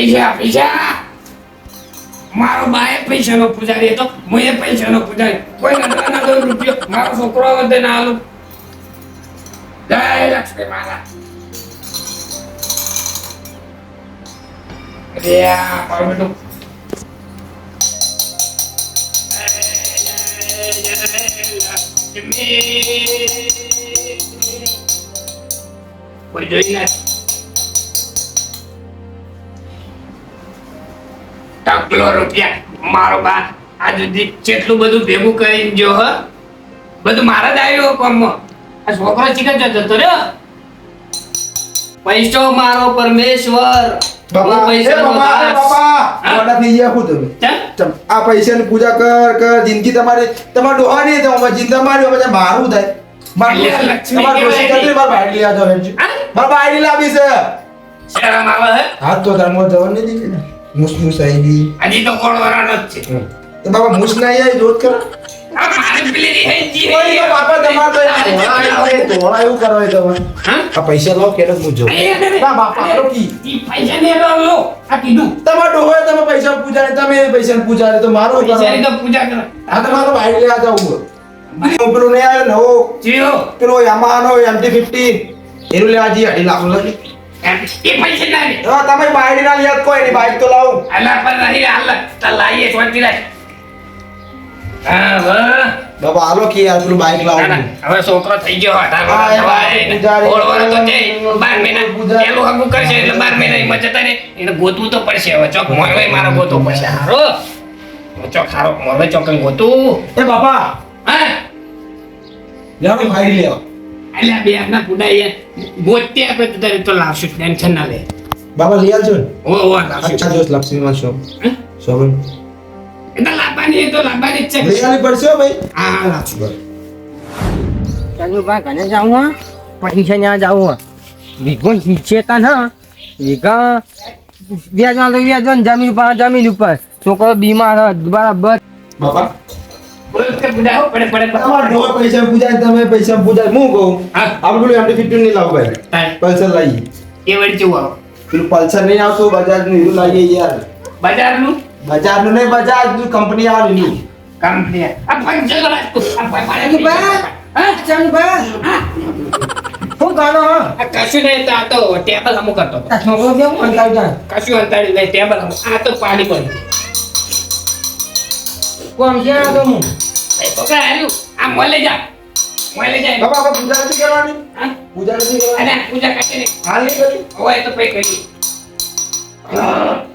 પૈસા મારો બાએ પૈસાનો પૂજારી હતો મુએ પૈસાનો પૂજારી કોઈ ના દો રૂપિયો મારો છોકરો વધે ના આલું જય લક્ષ્મી મારા રિયા મારું બેટું કોઈ જોઈ ના ટકલો રૂપિયા મારો બા આ સુધી કેટલું બધું ભેગું કરીને જો હ બધું મારા જ આવ્યો કોમમાં આ છોકરો ચીકન જતો રહ્યો પૈસો મારો પરમેશ્વર બાપા થઈ ગયા ખુદ આ પૈસાની પૂજા કર જિંદગી તમારી તમારા ડોહા નહીં તો ચિંતા મારી પછી મારું થાય મારા બાયડી લાવી છે શરમ આવે હે હાથ તો ધર્મ જવન નહીં દીધી ને મુસ આવી હજી તો કોણ વરાનો જ છે તો બાપા મુસ ના આવી જોત કરો આ મારી પેલી હેજી કોઈ તો બાપા તમાર તો તોડા એવું કરવા તમે આ પૈસા લો કેનો મુજો બાપા આપણો કી ઈ પૈસા ને લો આ કીધું તમાર ડોહે તમે પૈસા પૂજા તમે પૈસા પૂજા તો મારો પૈસાની તો પૂજા કરો આ તમારો બાયડી આ જાવું પેલો ને આવ્યો નવો જીઓ પેલો યામાનો MT50 એનું લેવા જી 2.5 લાખ લો એ પૈસા ના લે તમે બાયડી ના યાદ કોઈ નહીં બાઈક તો લાવો અલા પર નહીં હાલ તો લાઈએ શાંતિ રાખ હા વાહ બાબા હાલો કે યાર પેલું બાઈક લાવો હવે છોકરો થઈ ગયો 18 વર્ષ તો તે 12 મહિના પેલું હગું કરશે એટલે 12 મહિના એમાં જતા ને એને ગોતવું તો પડશે હવે ચોક મોરવે મારો ગોતવો પડશે હારો ચોક હારો મોરવે ચોકન ગોતું એ બાપા હા લેવો બાઈક લેવો અલ્યા બે ના પુડાઈએ ગોતે આપણે તારે તો લાવશું ટેન્શન ના લે બાબા લઈ આવજો ને ઓ લાવશું અચ્છા જોસ લક્ષ્મી માં શોભન એટલે લાવવાની તો લાવવાની જ છે લઈ આવી પડશે ભાઈ હા લાવશું ચાલુ બા કને જાઉં હા પૈસા ત્યાં જાઉં હા વિગો ચેતન હા વિગા વ્યાજમાં તો વ્યાજ જમીન ઉપર છોકરો બીમાર બરાબર બાપા બોલ કે બુડાઓ પડે તમાર ડોહે પૈસા પૂજા તમે પૈસા પૂજા હું કહું હા આપણે પેલું MT50 નહીં લાવ ભાઈ પલ્સર લાવીએ એ વળી ચુવા પેલું પલ્સર નહીં આવતું બજાજ નું એવું લાવીએ યાર બજારનું બજાજ નું નહીં બજાજ નું કંપની આવે ની કંપની આ પંચો રાખો આ ચાલુ બા હા ચાલુ બા હું ગાનો હા આ કશું નહીં તો આ તો ટેબલ હમું કરતો હતો. આ છોકરો કેમ અંતાવ જાય કશું અંતાડી નહીં ટેબલ હમું આ તો પાણી પડી કોમ છે આ તો હું એ તો કાંઈ હાલ્યું આ મોલે જા બાપા આપણે પૂજા નથી કરવાની હા પૂજા નથી અને કરવાની આ પૂજા કાઢી ને હાલ નહીં કરી હોય તો પઈ કરી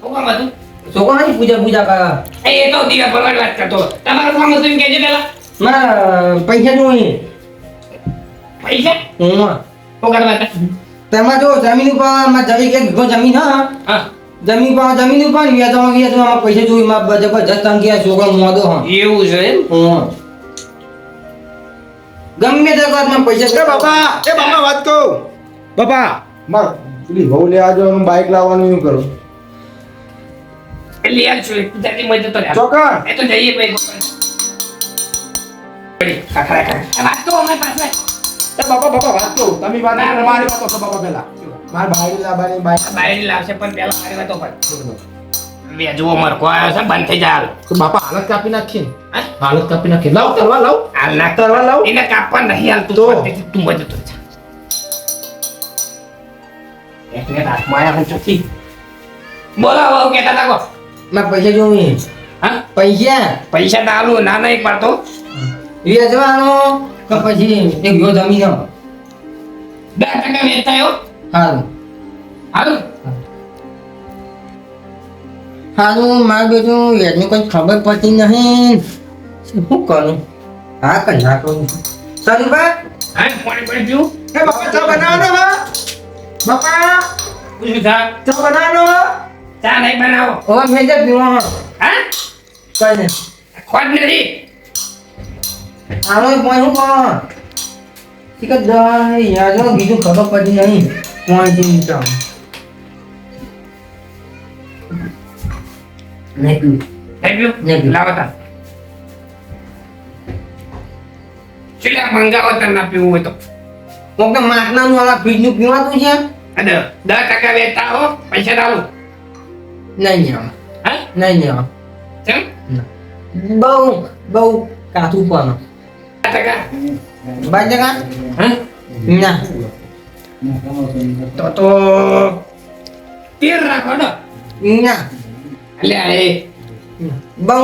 હું કામ હતું છોકરો નહીં પૂજા કરા એ તો દીવા ભરવાની વાત કરતો હતો. તમારું કામ હતું એમ કહેજે પેલા મારા પૈસા જોઈએ પૈસા હું શું કરવા હતા તેમાં જો જમીન ઉપર માં જમી કે ઘો જમીન હા હા જમીન ઉપર વ્યાજમાં પૈસા જોઈ માં જબરજસ્ત અંગિયા છોકરો મોદો હા એવું છે એમ હું ગમે તે વાતમાં પૈસા એ બાપા વાત કહું બાપા માર પેલી વહુ લેવા જવાનું બાઈક લાવવાનું એવું કરો એટલે યાર છું પૂજાથી મજા તો રહ્યા. ચોકન એ તો જઈએ ભાઈ પડી ખખડા વાત તો અમારી પાસે એ બાપા વાત કહું તમે વાત મારી વાત તો બાપા પેલા માર બાઈક લાવવાની બાઈક બહાર લાવશે પણ પેલા મારી વાતો પર વેજવો મરકો આવ્યો છે બંધ થઈ જાય હાલ. તો બાપા હાલત કાપી નાખી હા? હાલત કાપી નાખી લાવ તરવા લાવ હાલ નાખ તરવા લાવ એને કાપવા નહીં હાલ તું તો? શાંતિથી તું મજા તો જા એક મિનિટ હાથમાં આવ્યા પણ ચોથી બોલો બહુ કહેતા હતા કો માં પૈસા જોઈએ હા પૈસા પૈસા તો આલું ના નહીં પાડતો વ્યાજવાનો કે પછી એક ઘો જમીન હા 10% વેચતા આવ્યો હારું હાલું હારું મારું બેટું વ્યાજની કોઈ ખબર પડતી નહીં શું કરું હા કઈ ના કરું ચાલુ બા હા પાણી પડી ગયું એ બાપા ચા બનાવો ને બાપા પૂછ્યું થા ચા બનાવો ચા નહીં બનાવો ઓ ભેજે પીવો હા હા કઈ નહીં ખોટ નથી આનો પોઈ હું કહો ઠીક જ યાર જો બીજું ખબર પડી નહીં પોઈ થી નીચા નહીં થઈ નહીં. ગયું લાવો તા ચીલા મંગાવો તને ના પીવું હોય તો કોક તો માટલાનું આલા ફ્રીજનું પીવાતું છે અને 10% વેચતા હો પૈસા ડાલું નહીં આવે હા નહીં આવે ચમ બહુ કાઠું પણ ટકા બાજકા હા ના તો 13 રાખો ને ના એટલે એ બહુ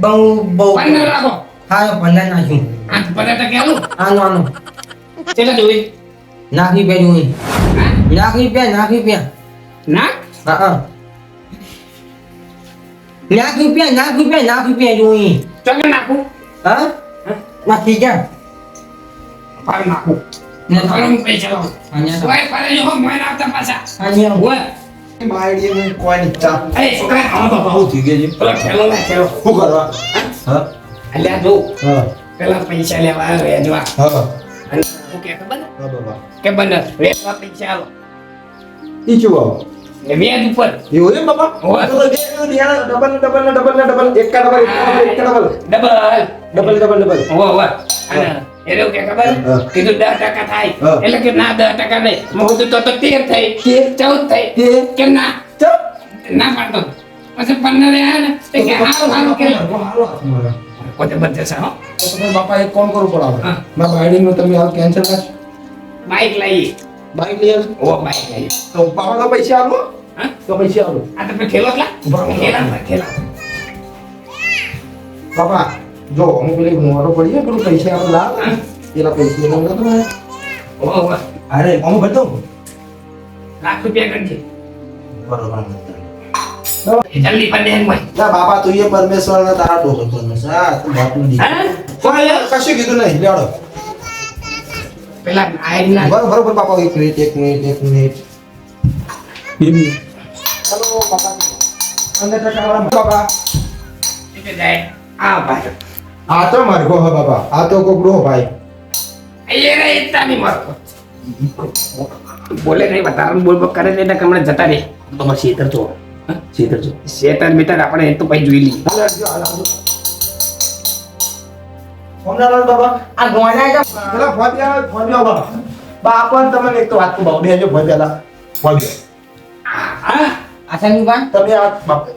15 રાખો હા 15 નાખ્યું 8 આલું આનું કેટલા જોઈ નાખી પે જોઈ હા નાખી પે નાખ હા નાખી પે જોઈ ચંગ નાખું હા નાખી જા પાર નાખું ફરમ પૈસા લાવો ઓય પારે જો મોય આવતા પાછા અહીંયા ઓય માયડી કોઈ ની ચા એ છોકરા આવો તો બહુ થઈ ગઈ છે પેલો ખેલો ના ખેલો શું કરવા હા અલ્યા જો હા પેલા પૈસા લેવા આવ્યા જવા હા અને હું કે ખબર હા બાબા કે બંને વેચવા પૈસા આલો ઈ શું બાબા ને વ્યાજ ઉપર એવું એમ બાબા હોવે. તો ડબલ એક કા ડબલ હો હો અને એ લોકો કે ખબર હા. કીધું 10% થાય હા. એટલે કે ના 10% નહીં મેં કીધું તો 13 થઈ 14 થઈ તે કે ના ના પાડતો પછી 15 રહ્યા ને તે કે હારું કે કોતે બધે સા તમે બાપા એક કોણ કરું પડાવે હા. મારા બાયડી નું તમે હાલ કેન્સલ કર બાઈક લઈ બાઈક લઈ આવ ઓ બાઈક લઈ તો બાપા તો પૈસા આલો હા તો પૈસા આલો આ તો પેલા ખેલો લા ખેલા બાપા જો હું પેલી મોટો પડી પેલું પૈસા આપણે લાવ પેલા પૈસા લઉં તો ઓ ઓ અરે હું બધો લાખ રૂપિયા કરજે બરોબર જલ્દી પણ દે મને ના બાપા તું એ પરમેશ્વર ને તારા ડોકો પરમેશ્વર હા તું બાપનું દી હા કોઈ કશું કીધું નહીં લેડો પેલા આયના બરોબર બાપા એક મિનિટ હેલો બાપા અંદર ટકાવાળા બાપા કે જાય આ ભાઈ આ તો મારગો હો બાપા આ તો કોકડો હો ભાઈ એ રે ઇતના નહીં મારતો બોલે નહીં બતાવું બોલ બોલ કરે એટલે કમણે જતા રે તમાર શેતર જો શેતર બેટર આપણે એ તો પછી જોઈ લઈએ ફોન ના લાવ બાપા આ ગોળા જો પેલા ફોન જાવ બાપા બાપા તમને એક તો વાત કહું બેજો ફોન પેલા ફોન હા આસાની બા તમે આ બાપા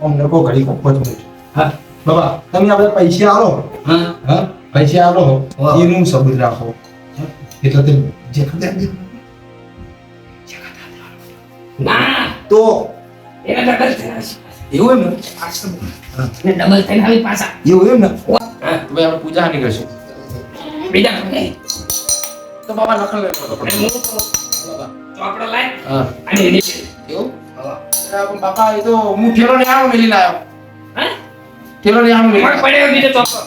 અમને કો ઘડી કો મિનિટ હા બાબા તમે આપણે પૈસા આલો હા હા પૈસા આલો વાહ. એનું સબૂત રાખો એટલે તે જે ખબર ના તો એને ડબલ થયા એવું એમ ને ને ડબલ થઈને આવી પાછા એવું એમ ને હા હવે આપણે પૂજા ની કરશું બીજા નહીં તો બાબા લખન લે અને હું તો ચોપડો લાય હા અને એને એવું બાપા એ તો હું ઠેલો ને આવો મેલી લાયો હા ઠેલો ને આવો મેલી મને પડ્યો બીજો ચોપડો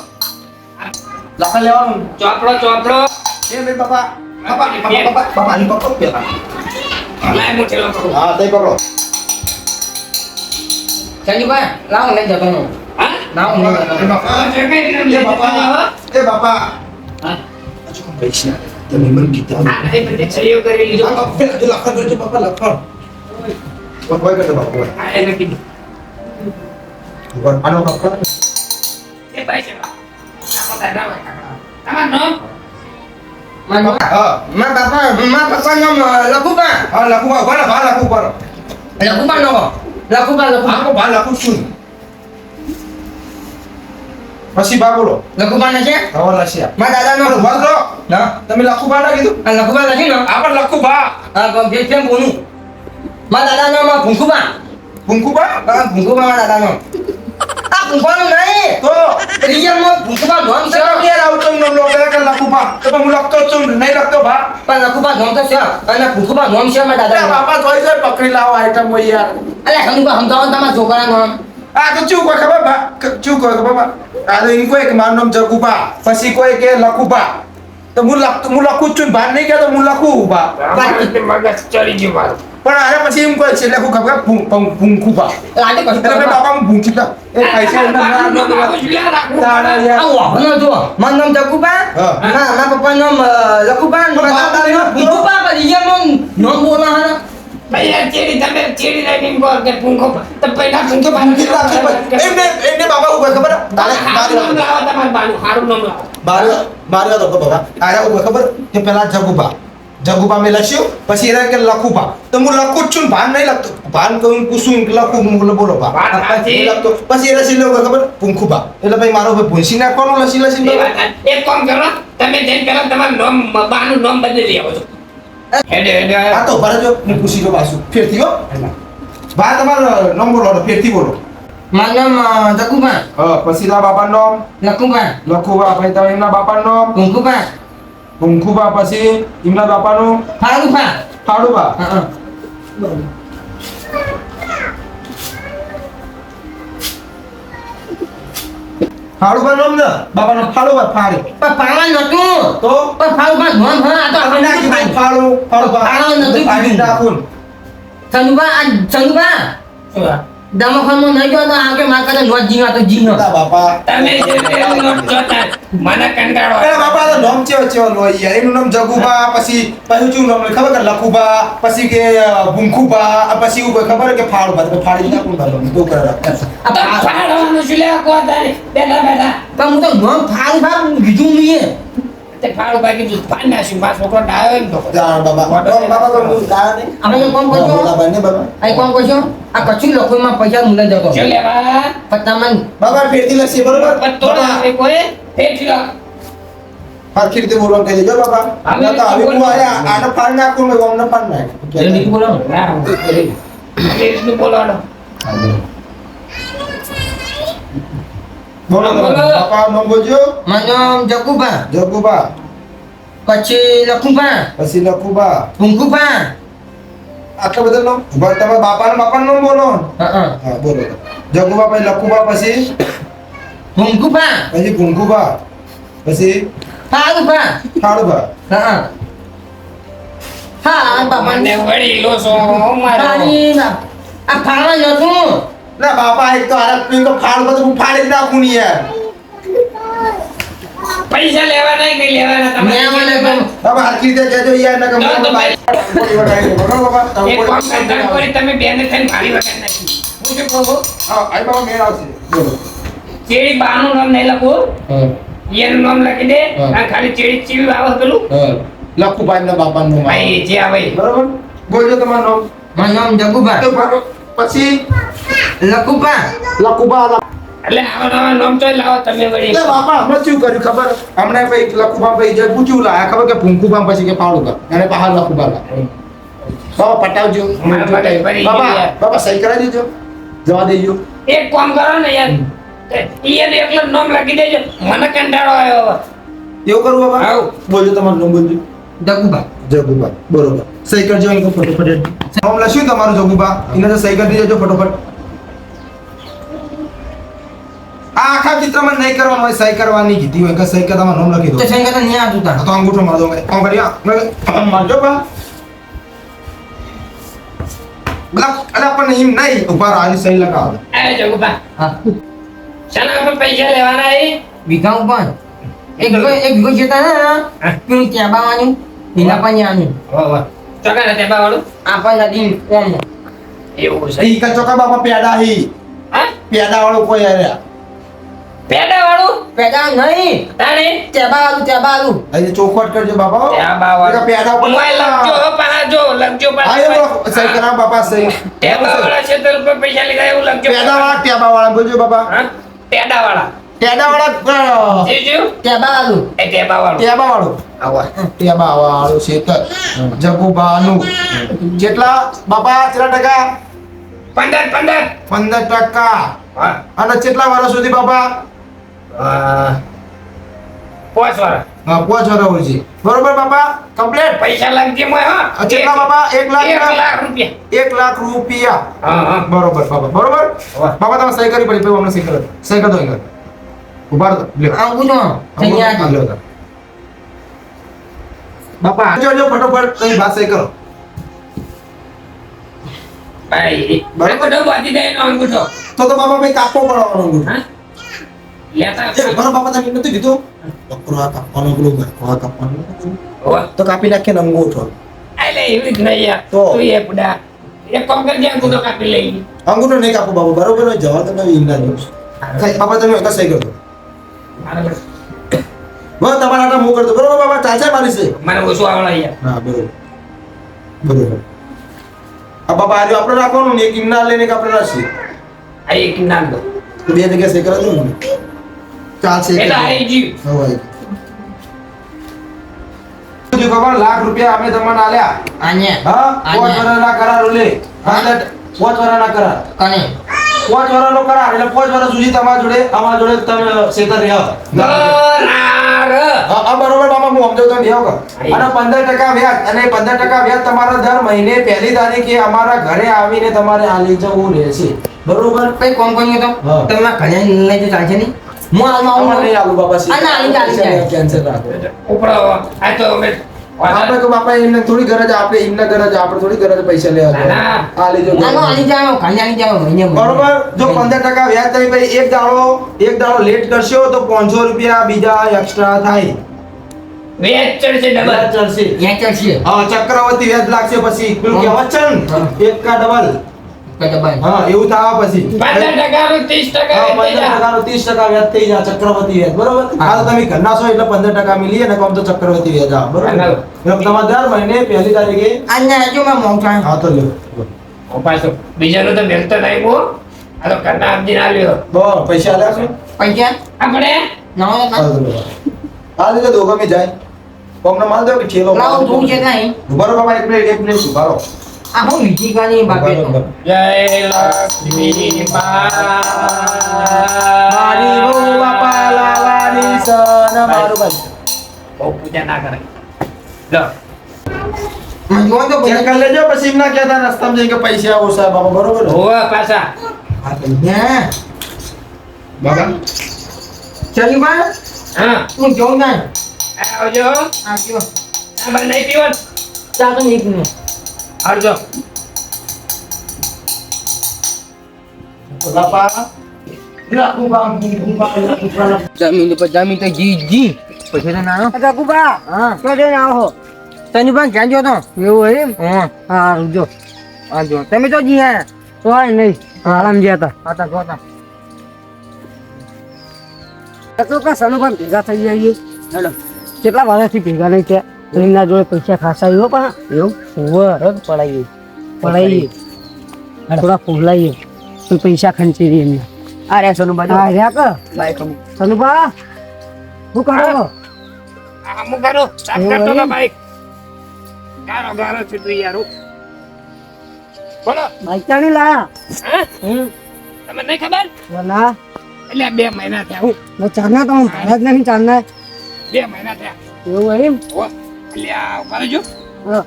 લખન લેવાનું ચોપડો એ બે બાપા બાપા ની પકડો પેલા લાય હું ચેલો કરું હા તે પકડો સંજુ બા લાવ લઈ જતો નો હા લાવ લઈ જતો હા જે કઈ રીતે એ બાપા હા હજુ કોણ પૈસા તમે મને કીધા આ એ બધે સહયોગ કરી લીધો લખન કરજો બાપા લખન કોઈ કરજો બાપા આ એને કીધું આનો લખન એ ભાઈ છે આપો દાદા હોય તમાર નામ હા માં પપ્પા નો લખુ બા હા લખું બા લખું બરો લખુ બા નો લખુ બા આકો બા લખું છું પછી બા બોલો લખુ બા ને છે હવે લસ્યા માં દાદા નો વાંધો ના તમે લખું બા ના કીધું લખુ બા નથી નો આપણે લખું બા આ પણ કેમ બોલું માં દાદા નો માં ભૂખુ બા ભૂંકુ બા ભૂખુ બા માં દાદા નો આ ભૂખુ નો નહીં તો રિયલ માં ભૂખુ બા નોમ છે તમે યાર આવતો નો લો કે લખું બા તો હું લખતો છું નહીં લખતો બા પણ લખુ બા નોમ તો છે અને ભૂખુ બા નોમ છે માં દાદા નો બાપા થોડી જોઈ પકડી લાવો આઈટમ હોય યાર અલે સમજાવો તમારા છોકરા નામ આ તો ચૂ કોઈ ખબર બા ચૂ કોઈ ખબર બા આ તો ઈ કોઈ કે મારું નામ જગુબા પછી કોઈ કે લખુબા તો હું લખું જ છું બહાર નહીં કહેતો હું લખું બા મગજ ચડી ગયું મારું પણ આને પછી એમ કહે છે લખું ખબર ભૂંકુબા લાગે કશું એટલે મેં બાપા હું ભૂંકી લા એ પૈસા એમના ના દાડા યાર આવો ભનો જો મારું નામ જગુબા હા. મારા પપ્પા નામ લખુબા મારા દાદા નામ ભૂખુબા પણ રિયલ નામ બોલા હા ભાઈ યાર ચેડી લઈને એમ કહો કે પૂંખો તો પહેલા પૂંખો ભૂંકી લા એમને બાબા ઉભા ખબર હારું નામ લાવો તમારું બાનું હારું નામ લાવો બાર તો બાબા આયા ઉભા ખબર કે પેલા જગુબા જગુબા મેં લખ્યું પછી એને કે લખુબા તો હું લખું જ છું ને ભાન નહીં લખતો ભાન કહું પૂછું કે લખું હું બોલો બા વાત સાચી. હું લખતો પછી એ લસી લેવું ખબર ભૂંખુબા એટલે ભાઈ મારો ભાઈ ભૂંસી નાખવાનું લસી એ લસી વાત સાચી. એક કામ કરો તમે જઈને પહેલા તમારું નામ બાનું નામ બદલી આવો છો હેડે હેડે આ તો ભરજો હું પૂછી લો પાછું ફેરથી હો બા તમારો નામ બોલો ફેરથી બોલો મારું નામ જગુબા હા પછી ના બાપાનું નામ લખુબા લખુબા પછી તમે એમના બાપાનું નામ કુંકુબા ભૂંખુબા પછી એમના બાપાનું ફારુબા ફાડુબા હા ફાડુબા નામ ને બાપાનું ફાડુબા ફાડી પણ ફાળવા નતું તો પણ ફાળુબા ધોન હા આ તો તમે ના કીધું ફાડું ફાડુબા ફાડો નથી ફાડી કીધું. નાખું ચંદુબા આ ચંદુબા દવાખાનું નહીં ગયો તો આગે માર કરતા નોટ જીવા તો જીનો ના બાપા તમે જે પેલું નોટ જોતા મને કંટાળો અરે આવે. બાપા તો નામ ચેવો ચેવો લો યાર એનું નામ જગુબા પછી શું નામ લે ખબર કે લખુબા પછી કે ભૂંખુબા પછી એવું કોઈ ખબર કે ફાડુબા તો ફાડી નાખું બાપા તો કરે તો ફાડવાનું શું લેવા કહો તારે? બેઠા બેઠા પણ હું તો નોમ ફાળુબા કીધું નહીં તે ફાડું બાકી તું ફાડ નાખ્યું. મારો છોકરો ડાયો એમ તો જાણ બાબા બાબા તો હું કા નહીં આપણે કોણ બોલા કરજો બાને બાબા આ કોણ કરજો આ કચ્છી લોકોમાં પૈસા મુલે જતો શું લેવા પત્તામાં બાબા ફેરથી લસી બરોબર પત્તો આવે કોઈ ફેંકી લો. હરખી રીતે બોલવા કહી દેજો બાબા અમે ના તો હવે હું બોલ- આયા આને ફાડ નાખું મેં અમને ફાડ નાખ એ નહીં બોલો ના એ રીતનું બોલવાનો. બોલો બોલો. બાપા નામ બોલજો મારું નામ જગુબા જગુબા પછી લખુબા પછી લખુબા ભૂંકુબા આટલા બધા નામ ઉભા તમારા બાપાનું નામ બોલો હા હા બોલો જગુબા પછી લખુબા પછી ભૂંકુબા પછી ભૂંખુબા પછી ફાળુબા ફાડુબા હા હા બાપા મને વળી લો છો મારો. આ ફાળવા નતું ના બાપા એક તો આરત પીન તો ફાડુબા તો હું ફાડી જ નાખું ને યાર પૈસા લેવાના કે નહીં લેવાના લેવાના તમે તો- બાબા હરખી રીતે કહેજો યાર ના કે ના, તો ભાઈ. બોલો બાબા તમે એક કામ કરતા બોલો. કરી તમે બેને થઈને મારી વગર નાખી. હું શું કહું છું? હા આઈ બાબા મેળ આવશે બોલો ચેડી બાનું નામ નહીં લખવું એનું નામ લખી દે હા. આ ખાલી ચેડી ચીવી આવે પેલું લખુભાઈ ના બાપાનું નામ આવે. ભાઈ જે આવે એ. બરોબર બોલજો તમારું મારું નામ જગુબા નામ તો બાબા, પછી લખુબા લખુબા એટલે આવા નવા નામ તો લાવો તમે વળી એટલે બાપા હમણાં શું કર્યું ખબર હમણાં ભાઈ લખુબા ભાઈ જે પૂછ્યું લાયા ખબર કે ભૂંખુબા પછી કે ફાડુબા અને બહાર લખુબા લાયા. બાબા પટાવજો મારા માટે ભરી બાબા ગયા. બાબા સહી કરાવી દેજો જવા દેજો એક કામ કરો ને યાર ઈયન એકલો નામ લખી દેજો મને કંટાળો આવ્યો હવે. એવું કરું બાબા આવ. બોલજો તમારું નામ બોલજો જગુબા જગુબા બરોબર સહી કરજો અહીં ફટોફટ નામ લખ્યું તમારું જગુબા એને તો સહી કરી દેજો ફટોફટ આ આખા ચિત્રમાં નહીં કરવાનું હોય સહી કરવાની કીધી હોય કે સહી કરતા નામ લખી દો તો સંગત નહીં આવતું તાર તો અંગૂઠો માર દો આમ કરી આમ મારજો બા બધા અલા પણ એમ નહીં ઉપર આની સહી લગાવ આ જગુબા હા શાના આપણે પૈસા લેવાના એ વિઘા ઉપર એક વિઘો જતા ને પેલું ત્યાં બાવાનું એના પાણી વાહ વાહ ચોકા ને વાળું આપણ નદી ઓમ એવું છે ઈ કા ચોકા બાપા પેડા હી હા પેડા વાળો કોઈ આર્યા પેડા વાળું પેદા નહીં તારે ત્યાં બાલું અહીં ચોખવટ કરજો બાપા ત્યાં બા વાળું પેડા ઉપર મોબાઈલ લખજો હો પાહા જો લખજો હા પાહા એ સહી કરા બાપા સહી ટેબા વાળા છે તો રૂપિયા પૈસા લીધા એવું લખજો પેડા વાળા ટેબા વાળા બોલજો બાપા હા ટેડા વાળા ટેડા વાળા જે જો ત્યાં બાલું એ ટેબા વાળું ટેબા વાળો આવા ટેબા વાળો છે તો જગુબાનું કેટલા બાપા કેટલા ટકા 15 ટકા હા અને કેટલા વર્ષ સુધી બાપા 5 વાળા હા 5 વર્ષ હોય છે બરોબર બાપા કમ્પ્લીટ પૈસા લાગજે મોય હા કેટલા બાપા 1 લાખ 1 લાખ રૂપિયા 1 લાખ રૂપિયા હા હા બરોબર બાપા બરોબર વાહ. બાપા તમે સહી કરી પડી પછી અમને સહી કરો સહી કરી દો અહીં ઉભા રહો લ્યો આવું જો હા, લ્યો તાર. બાપા જો ફટોફટ કઈ વાત સહી કરો ભાઈ બરાબર. અંગૂઠો બાંધી દે એનો અંગૂઠો તો બાપા ભાઈ કાપવો પડવાનો અંગૂઠો હા લેતા એ બરો બાપા તમે નથી કીધું ડોક્ટર આ કાપવાનો પેલું આ કાપવાનો હોવા તો કાપી નાખે ને અંગૂઠો આલે એવી જ નહીં યાર તો? તું એ પુડા એક કામ કરજે અંગૂઠો કાપી લઈ અંગૂઠો નહીં કાપો બાપા બરોબર જવા તમે ઇંગલા જો બાપા તમે એક સહી કરો મારે બસ તમારા હાથમાં હું કરતો બરોબર બાબા ચાલશે મારી છે મને ઓછું આવડે યાર. હા બરોબર બરોબર આ બાબા આજે આપણે રાખવાનું ને એક ઇમના લઈને એક આપણે રાખીએ આ એક નામ દો. તો બે જગ્યા સે કરા દો ને ચાલશે એ તો આવી ગયું. હવે જો ખબર લાખ રૂપિયા અમે તમને આલ્યા આને હા આને. 5 વર્ષના કરાર લે 5 વર્ષના કરાર કને 5 વર્ષનો કરાર એટલે 5 વર્ષ સુધી અમારા જોડે તમે સેતર રહ્યા બરાબર. હા બરોબર બાબા હું સમજાવું તમે બેહો કર અને 15% વ્યાજ અને 15% વ્યાજ તમારા દર મહિને પહેલી તારીખે અમારા ઘરે આવીને તમારે આ લઈ જવું રહેશે બરોબર કઈ કોમ કર્યું તો હા. તમે ઘરે લઈ તો ચાલશે નહીં હું હાલમાં અમારે આવું નહીં આલુ બાબા આ ના, આલી જાય. કેન્સલ રાખો ઉપડો. આ તો અમે આપણે કે બાપા એમને થોડી ગરજ આપણે એમને ગરજ આપણે થોડી ગરજ પૈસા લેવા ના, ના. આ લેજો આનો આલી જાવ ઘરે આલી જાવ મહિને બરોબર જો 15% વ્યાજ તમે ભાઈ એક દાડો લેટ કરશો તો 500 રૂપિયા બીજા એક્સ્ટ્રા થાય વ્યાજ ચડશે ડબલ. વ્યાજ ચડશે ત્યાં ચાલશે હા ચક્રવર્તી વ્યાજ લાગશે પછી પેલું કહેવત છે ને હા. એક કા ડબલ કદા ભાઈ હા એવું થાય પછી 15% નું 30% હા, વ્યાજ થઈ જાય. 15% નું 30% વ્યાજ થઈ જાય ચક્રવર્તી વ્યાજ બરોબર હા. આ તો તમે ઘરના છો એટલે 15% મિલીએ ને કોમ તો ચક્રવર્તી વ્યાજ આવે બરોબર હા. એટલે તમારે દર મહિને પહેલી તારીખે આને હજુ મેં મોંઘા હા તો લ્યો ઓ પાછો બીજાનું તો બેલતો નહીં બો. આ તો ઘરના આપજીને આલ્યો. બરાબર પૈસા આલ્યા છો પૈસા આપણે ના હા તો લ્યો. આ લીધે દોગા મે જાય કોમને માલ દો કે ઠેલો લાવો તું છે નહીં બરોબર બાબા એક પ્લેટ ઉભારો આ હું વીટી કાની બાપે તો બરોબર. જય લક્ષ્મી મારી બહુ બાપા લાવાની સન મારું બંધ બહુ પૂજા ના કરે. લો. મને જોવો તો ચેક કરી લેજો પછી એમના કહેતા રસ્તામાં જઈને કે પૈસા ઓછા બાબા બરોબર ને? હોવે પાછા. હા તો લ્યો. હે બાબા ચલી બા હા. હું જોઉં ના આવજો. આવજો આ બા નહીં પીવો ને? ચા તો એક મિનિટ આવજો. બાપા લાખું કામ જમીન પર જમીન તો જી પછી તો ના કાકુબા હા તો જઈને આવો તને પણ ક્યાં જો તો એવું હોય એમ હા જો હા જો તમે તો જી હા તો આય નહીં આરામ જ્યા હતા જોતા તો કા સનુભાઈ ભેગા થઈ જઈએ હેલો કેટલા વર્ષથી ભેગા નહીં થયા એમના જોડે પૈસા ખાસા આવ્યો પણ એવું ઓવર પડાઈએ થોડા ફૂલાઈએ તો પૈસા ખંચી દઈએ એમને આ રહ્યા સનુભા આ રહ્યા કે બાઈક સનુભા શું કરો છો? આ અમુક ગારો સાફ કરતો ને બાઈક. ગારો છે તું યાર. બોલો. બાઈક ચાલી લાયા હા? તમને નહીં ખબર? બોલા એટલે 2 મહિના થયા. હું મેં ચાલના તો હું ભારત નહીં ચાલના 2 મહિના થયા. એવું હોય એમ હો. એટલે આ ઉભા રહેજો. હા.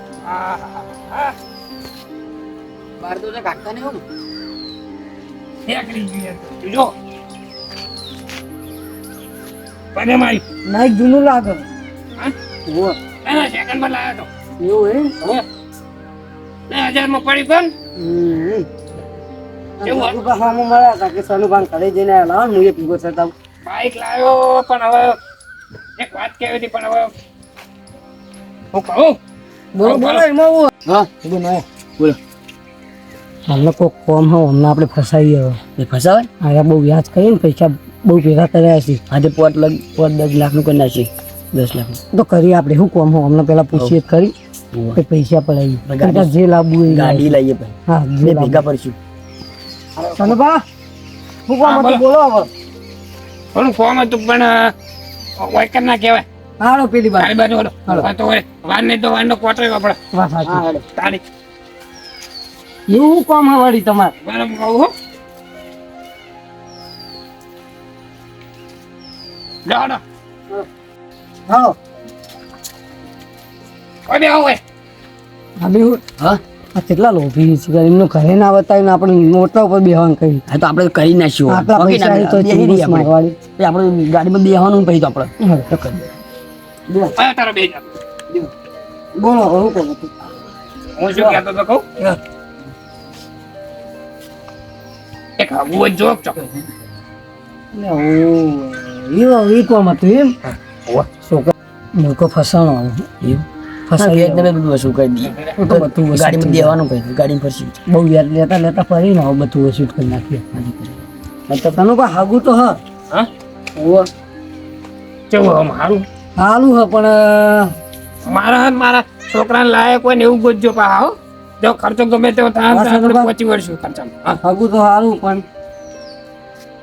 હા. બાર તો કાઢતા નહીં હું એકલી જોઈએ તો. તું જો. બને મારી. નાઈક જૂનું લાગે હા? ઓ એના સેકન્ડમાં લાવ્યો તો. એવું એમ હો. 2000 માં પડી ગયો ને? કેવું હતું? હું મળ્યા હતા કે સનુભાન ઘરે જઈને આવેલા હું એ પીગો થતા બાઈક લાવ્યો પણ હવે એક વાત કહેવી હતી પણ હવે હું કહું. બોલો બોલો એમાં હું હા બોલો હાલનો કોક કોમ હો હમણાં આપણે ફસાઈ ગયો એ ફસાવે હા બહુ વ્યાજ કરીને પૈસા બહુ ભેગા કર્યા છે આજે 5 10 લાખનું કરી નાખી 10 લાખ તો કરી આપણે શું કોમ હો હમણાં પેલા પૂછીએ કરી કે પૈસા પડાવી જે લાવવું એ ગાડી લઈએ હા જે ભેગા પડશું સનુભા શું કોમ હતું બોલો હવે ઘણું ફોર્મ હતું પણ વાયકર ના કહેવાય. હાલો પેલી તારી બાજુ હલો. આ તો હોય વાર નહીં તો વારનો ક્વાર્ટર આપણે વાત સાચી તારીખ એવું કામ હવાડી તમારે બરાબર કહું હો. જાઓ ને. હા કોઈ બી આવું હોય. અમે હા આ કેટલા લોભી છે એમનું ઘરે ના બતાવીને આપણે મોટા ઉપર બેહવાનું કહી હા તો આપણે કરી નાખ્યું આપણા ઓકે પૈસા ના તો બેહી ચીરીસ રહીએ આપણે મારવાડી. પછી આપણે ગાડીમાં બેહવાનું પછી તો આપણે હવે તારો બે જા. બોલો હવે હું કહું છું? હું શું કહેતો તો કહું. એક હવું જોક ચોક. એટલે ઈ કોમ હતું એમ છોકરા મૂર્ખો ફસાણો એવું ફસાઈ વ્યાજ ગયો. ને બધું વસૂલ કરી દઈએ તો બધું વસૂલ ગાડીમાં થઈ બેહવાનું પછી ગાડીમાં ફરશું બહુ વ્યાજ લેતા લેતા ફરી ને હવે બધું વસૂલ કરી નાખ્યું તો તનું પણ હાગું તો હ હા ઓવ કેવું આમ સારું સારું હે પણ મારા છોકરાને લાયક હોય ને એવું ગોતજો પા હો જો ખર્ચો ગમે તેવો થાય તો આપણે પહોંચી વળશું ખર્ચામાં હા હગું તો સારું પણ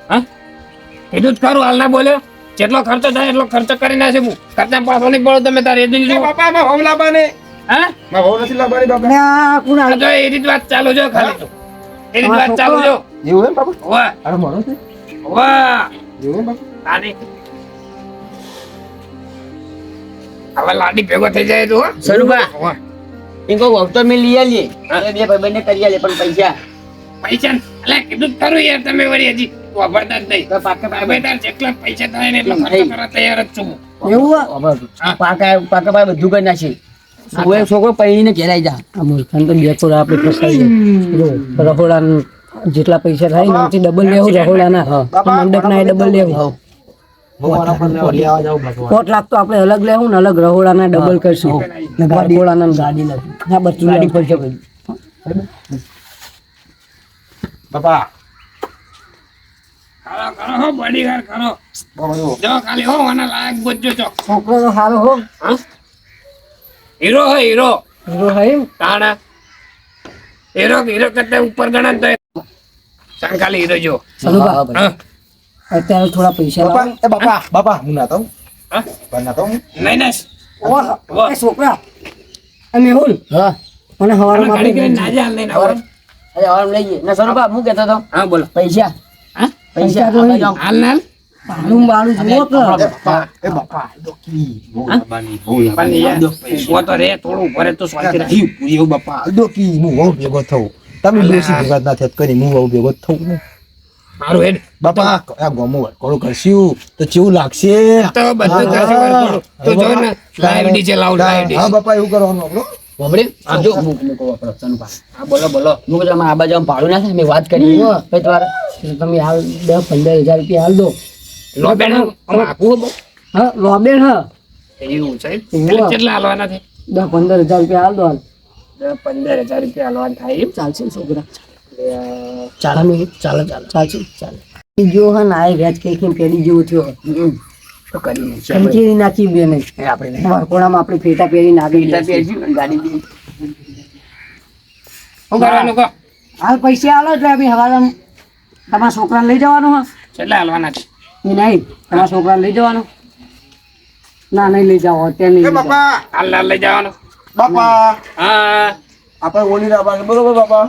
હા કીધું જ ખરું હાલ ના બોલ્યો જેટલો ખર્ચો થાય એટલો ખર્ચો કરી નાખે હું ખર્ચા પાછો નહીં પડો તમે તારે એ દિન એ બાપા માં ભાવ લાવવાને હા માં ભાવ નથી લાવવાની બાપા ને આ કોણ આ જો એ રીત વાત ચાલુ જો ખાલી તો એ રીત વાત ચાલુ જો એવું એમ બાપા વાહ અરે મોડો છે વાહ એવું એમ બાપા લાડી હવે લાડી ભેગો થઈ જાય તો સરુબા વાહ ઇनको વખતો મેં લઈ આલીએ બે ભાઈબંધને કરી આલે પણ પૈસા પૈસા અલે કીધું જ ખરું યાર તમે વળી હજી વાપરતા જ નહીં તો પાકા હવે તાર જેટલા પૈસા થાય ને એટલો ખર્ચો કરવા તૈયાર જ છું એવું હે? પાકા ભાઈ બધું કરી નાખે હવે છોકરો પૈણીને ઘેરાઈ જા આ મૂર્ખાને તો બે થોડા આપણે ફસાઈ જાય રહોડાના જેટલા પૈસા થાય ને એનાથી ડબલ લેવું રહોડાના મંડપના એ ડબલ લેવું 4 લાખ તો આપણે અલગ લેવું ને અલગ રહોડાના ડબલ કરશું ને રહોડાના ગાડી લાગી ના બધું ગાડી પર છે બાપા કરો હો બોડીગાર્ડ કરો બાપા જો જો ખાલી હો આના લાયક ગોતજો છો છોકરો તો સારો હો હા હીરો હો હીરો હીરો હે એમ? તાણા હીરો કરતા ઉપર ગણા તો સાંગ ખાલી હીરો જો સરુબા, હા અત્યારે થોડા પૈસા બાપા લાવો. એ બાપા બાપા હું ના તો હા પણ ના તો હું નહીં ને ઓહ, એ છોકરા એ મેહુલ હા મને હવારમાં ગાડી કરીને આપણે ના જા લઈને આવો અરે આમ લઈએ ના સરુબા હું કહેતો તો હા બોલો પૈસા હા પૈસા તો આપણે આમ હાલ નાલ ભાડું બાળું જુઓ કે એ બાપા ડોકી પણ યાર ઊભો તો રે થોડું ઉપર તો શાંતિ રાખ એવું બાપા ડોકી હું બહુ ભેગો થઉં તમે બેસી ભેગા ના થત કરી હું બહુ ભેગો થઉં ને મારું હેડ બાપા આ ગોમો વટકોળું કરશું તો કેવું લાગશે તો બધું કરશે વળગોળું. તો જો ને લાઈવ ડીજે લાવ લાઈવ હા ડીજે બાપા એવું કરવાનું આપણું બોબડે આ જો મૂકો આપણો સનુભા હા બોલો બોલો મૂકો તમે આ બાજુ આમ ભાડું ના થાય મેં વાત કરી પછી તમારે તમે હાલ 10-15 હજાર રૂપિયા હાલ દો લો બેન આમ આપવું બહુ હા લોબેન હા એવું છે એવું. કેટલા હાલવાના છે 10-15 હજાર રૂપિયા હાલ દો હાલ 15,000 રૂપિયા હાલવાના થાય એમ ચાલશે ને છોકરા ચાલે નહીં ચાલે ચાલશે ચાલે જો હા ના એ વ્યાજ કઈ પેલી જેવું થયો તો કરી ખંચેરી નાખી બે નહીં આપણે વરકોણામાં આપણે ફેટા પહેરીને આગળ જઈશું. ગાડી બી શું કરવાનું કહો હાલ પૈસા આલો એટલે અમે હવારે તમારા છોકરાને લઈ જવાનો હા કેટલા હાલવાના છે એ નહીં તમારા છોકરાને લઈ જવાનો ના નહીં લઈ જાઓ અત્યારે નહીં એ લઈ જાઓ. બાપા હાલ હાલ લઈ જવાનો બાપા હા આપણે ઓલી રાખવાનું બરોબર બાપા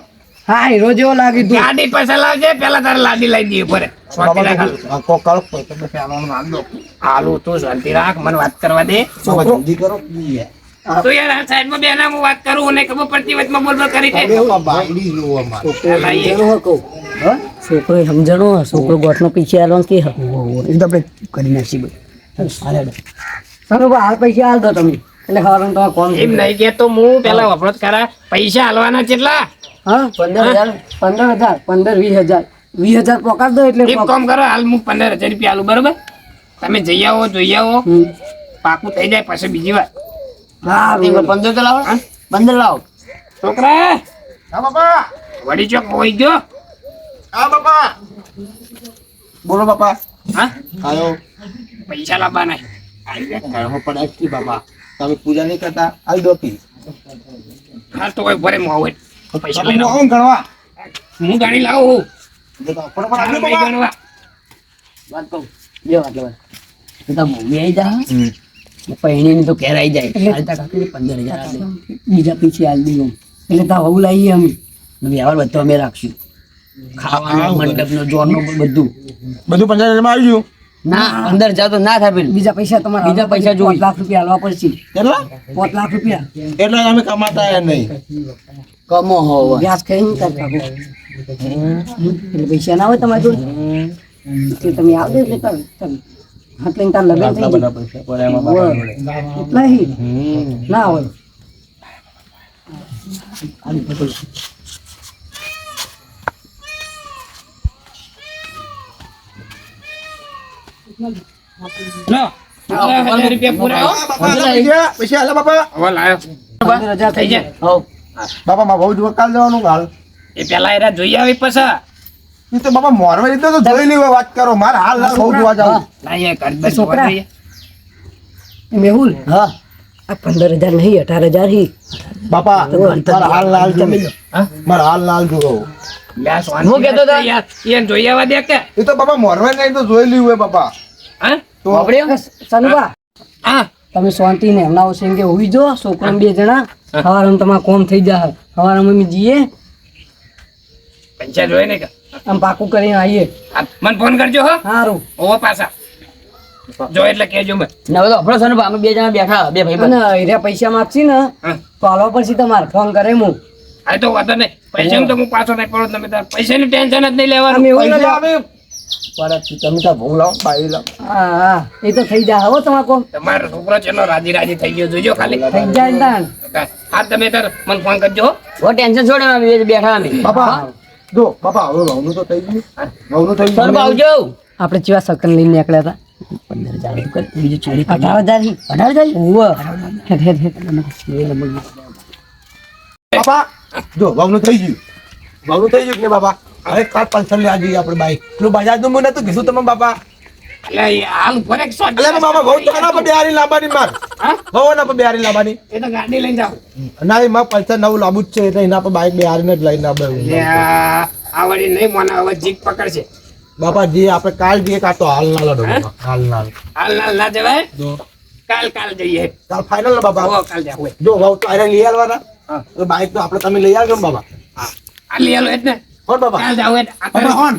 હા હીરો જેવો લાગી તું ગાડી પૈસા લાવજે પેલા તારે લાડી લઈ દઈએ પડે શાંતિ રાખ હાલ. બાપા કોક કાળ પૈસા તો ફેરવાનું નામ દો હાલું તું શાંતિ રાખ મને વાત કરવા દે બાપા જલ્દી કરો તું યાર આ સાઈડમાં બેના હું વાત કરું ને ખબર પડતી વચમાં બોલ બોલ કરી દે બાયડી જોવો અમારે સમજણો હો કહું. છોકરો સમજણો હો. છોકરો ગોઠનો પૈસા આલવાનો કે હો. એ તો આપણે કરી નાખીએ ભાઈ બરોબર હાલ પૈસા હાલ દો તમે એટલે હવારે તમારે કોમ એમ નહીં કે તો હું પેલા વપરાશ કરા પૈસા હાલવાના કેટલા હા 15,000 15,000 20,000 પકડ દો એટલે એક કામ કરો હાલ હું 15,000 રૂપિયા આલું બરોબર તમે જઈ આવો જોઈ આવો હમ. પાકું થઈ જાય પછી બીજી વાર હા 15 તો લાવો 15 લાવો છોકરા હા બાપા વડી ચોક હોઈ ગયો હા બાપા બોલો બાપા હા આયો પૈસા લાવવાના ઘરમાં પડાય છે બાપા તમે પૂજા નહીં કરતા આઈ ડોકી હા તો કોઈ ભરે મોં હોય હું પૈસા લઈને આવું. હું ગણવા હું ગાડી લાવું ફટાફટ ચાલો આપજો ભાઈ બાપા. ગણવા વાત કહું બે વાત લેવા તો મમ્મી આવી જા પૈણી તો ઘેર આવી જાય હાલતા કાકી 15,000 આપે બીજા પીછે હાલ દઈએ એટલે તા વહુ લાવીએ અમે વ્યવહાર બધો અમે રાખશું ખાવાનું મંડપનો જોરનો બધું બધું 15,000 માં આવી ગયું ના 15,000 તો ના થાય પેલું બીજા પૈસા તમારા બીજા પૈસા જોઈ. 5 લાખ રૂપિયા હાલવા પડશે કેટલા 5 લાખ રૂપિયા એટલે અમે કમાતા એ નહીં કમો હોવ વ્યાજ ખાઈને તાર કાઢો. એટલે પૈસા ના હોય તમારી જોડે એટલે તમે આવજો એટલે તમે હાથ લઈને તાર લગ્ન થઈ જાય પૈસા પડે એમાં બાપા જોડે. એટલા હી ના હોય લો 15,000 રૂપિયા પૂરા હો. બાપા પૈસા હાલે બાપા હવે લાયો 15,000 થઈ જાય હોવ બાપા માં બહુ જોવા કાલ જવાનું હાલ એ પેલા એરા જોઈ આવી પછી એ તો બાપા મોરવા રીતે તો જોઈ લેવા વાત કરો મારે હાલ બહુ જોવા જાવ લાઈએ ઘર બસ છોકરા. જોવા જઈએ. મેહુલ હા આ 15,000 નહીં 18,000 હી બાપા મારા હાલ લાલ જમી લો. મારા હાલ લાલ જોવો લ્યા શાંતિ હું કહેતો હતો? યાર એને જોઈ આવવા દે કે એ તો બાપા મોરવાઈ નહીં તો જોઈ લીધું હોય બાપા હા તો વાપર્યો? સનુભા હા તમે શાંતિ ને હમણાં છે કે હોઈ જો છોકરા 2 જણા સવારમાં તમારે કોમ થઈ જાય સવારમાં અમે જઈએ પૈસા જોઈ ને કે આમ પાકું કરીને આવીએ આ મને ફોન કરજો હો સારું ઓવો પાછા જો એટલે કહેજો મેં ના બધો આપણો સનુ અમે બે જણા બેઠા બે ભાઈ અને એરિયા પૈસા માંગશી ને હા તો હાલવા પડશે તમારે ફોન કરે હું આ તો વાંધો નહીં પૈસાનું તો હું પાછો નહીં પડું તમે તાર પૈસાની ટેન્શન જ નહીં લેવાનું અમે એવું પૈસા ના આવે તમે તો ભૂ લાવો બાઈ લાવો હા હા એ તો થઈ જાય હો તમારે કોમ તમારો છોકરો ચેલો રાજી રાજી થઈ ગયો જોજો ખાલી થઈ જાય ને તાણ હા તમે તાર મને ફોન કરજો હો. ઓ ટેન્શન છોડે અમે બે બેઠા અમે બાપા જો બાપા હવે ઘઉંનું તો થઈ ગયું ઘઉંનું થઈ સનુ ગયું આવજો આપણે ચેવા સકન લઈને નીકળ્યા હતા 15,000 કર બીજું ચોરી 18,000 હી 18,000 ઉવ્વ. બાપા જો ઘઉંનું થઈ ગયું ઘઉંનું થઈ ગયું કે બાપા હવે કાલ પલ્સર લે આજે આપણે બાઈક પેલું બજાજ નું મને તો કીધું તમે બાપા એટલે એ હાલ ઉપર એક શોટ એટલે બાપા ઘઉં તો એના પર બેહારી લાવવાની માર હા ઘઉં એના પર બેહારી લાવવાની એ તો ગાડી લઈને જાઓ ના એ માર પલ્સર નવું લાવવું જ છે એટલે એના પર બાઈક બેહારીને જ લઈને આવવાનું. આ વળી નહીં મને હવે જીક પકડશે બાપા જે આપણે કાલ જઈએ કાં તો હાલ ના લડો બાપા હાલ ના હાલ ના જવાય જો કાલ જઈએ કાલ ફાઇનલ ને બાપા હો કાલ જાવ જો ઘઉં તો આને લઈ આવવાના હા તો બાઈક તો આપણે તમે લઈ આવજો ને બાબા હા આ લઈ આલો એટલે કોણ બાબા કાલ જાવ બાબા કોણ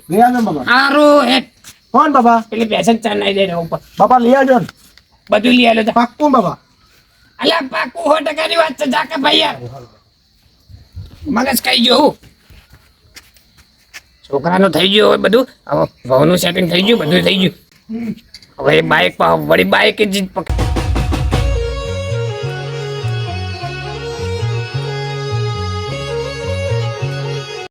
લઈ આવજો ને બાબા સારું હેઠ કોણ બાબા પેલી પેસેન્ટ ચાલ નાઈ દે ઉપર બાપા લઈ આવજો ને બધું લઈ આલો પાક્કું બાબા અલ્યા પાકું 100% ની વાત છે જાકે ભાઈ યાર મગજ કઈ ગયો હું છોકરાનું થઈ ગયું હવે બધું હવે ભાવનું સેટિંગ થઈ ગયું બધું થઈ ગયું હવે બાઈક વળી બાઈક જ પકડ